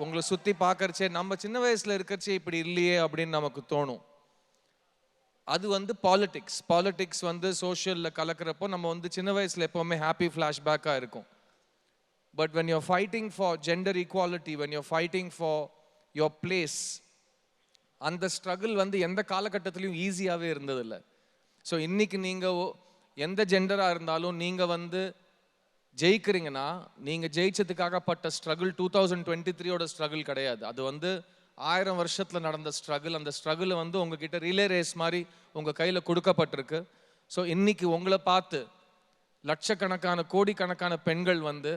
உங்களை சுற்றி பார்க்கறச்சே நம்ம சின்ன வயசில் இருக்கிறச்சே இப்படி இல்லையே அப்படின்னு நமக்கு தோணும். அது வந்து பாலிடிக்ஸ் வந்து சோஷியலில் கலக்கிறப்போ நம்ம வந்து சின்ன வயசில் எப்போவுமே ஹாப்பி ஃப்ளாஷ்பேக்காக இருக்கும். But when you're fighting for gender equality, when you're fighting for your place, அந்த ஸ்ட்ரகிள் வந்து எந்த காலகட்டத்திலையும் ஈஸியாகவே இருந்ததில்லை. ஸோ இன்னைக்கு நீங்கள் எந்த ஜெண்டராக இருந்தாலும் நீங்கள் வந்து ஜெயிக்கிறீங்கன்னா நீங்கள் ஜெயிச்சதுக்காக பட்ட ஸ்ட்ரகிள் 2023 ஸ்ட்ரகிள் கிடையாது. அது வந்து 1000 வருஷத்தில் நடந்த ஸ்ட்ரகிள். அந்த ஸ்ட்ரகிள் வந்து உங்ககிட்ட ரிலே ரேஸ் மாதிரி உங்கள் கையில் கொடுக்கப்பட்டிருக்கு. ஸோ இன்னைக்கு உங்களை பார்த்து லட்சக்கணக்கான கோடிக்கணக்கான பெண்கள் வந்து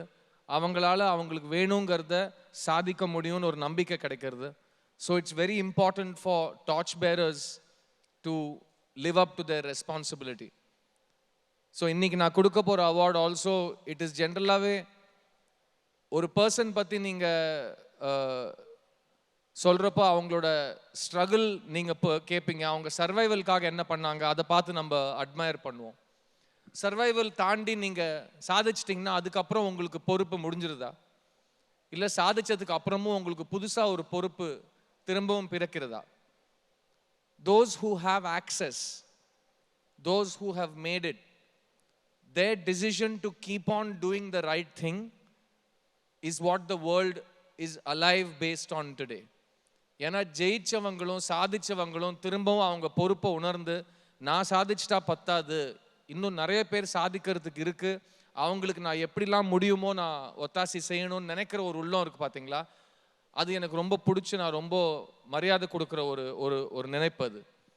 அவங்களால அவங்களுக்கு வேணுங்கிறத சாதிக்க முடியும்னு ஒரு நம்பிக்கை கிடைக்கிறது. So it's very important for torch bearers to live up to their responsibility. So இன்றைக்கி நான் கொடுக்க போகிற அவார்டு ஆல்சோ இட் இஸ் ஜென்ரலாகவே ஒரு பர்சன் பற்றி நீங்கள் சொல்கிறப்போ அவங்களோட ஸ்ட்ரகிள் நீங்கள் இப்போ கேட்பீங்க. அவங்க சர்வைவலுக்காக என்ன பண்ணாங்க அதை பார்த்து நம்ம அட்மையர் பண்ணுவோம். சர்வைவல் தாண்டி நீங்கள் சாதிச்சிட்டிங்கன்னா அதுக்கப்புறம் உங்களுக்கு பொறுப்பு முடிஞ்சிருதா, இல்லை சாதிச்சதுக்கு அப்புறமும் உங்களுக்கு புதுசாக ஒரு பொறுப்பு திரும்பவும் பிறக்கிறதா? Those who have access, those who have made it, their decision to keep on doing the right thing is what the world is alive based on today. ஏன்னா ஜெயிச்சவங்களும் சாதிச்சவங்களும் திரும்பவும் அவங்க பொறுப்பை உணர்ந்து நான் சாதிச்சிட்டா பத்தாது, இன்னும் நிறைய பேர் சாதிக்கிறதுக்கு இருக்குது, அவங்களுக்கு நான் எப்படிலாம் முடியுமோ நான் ஒத்தாசி செய்யணும்னு நினைக்கிற ஒரு உள்ளம் இருக்குது பார்த்தீங்களா? அது எனக்கு ரொம்ப பிடிச்சி நான் ரொம்ப மரியாதை கொடுக்குற ஒரு நினைப்பு அது.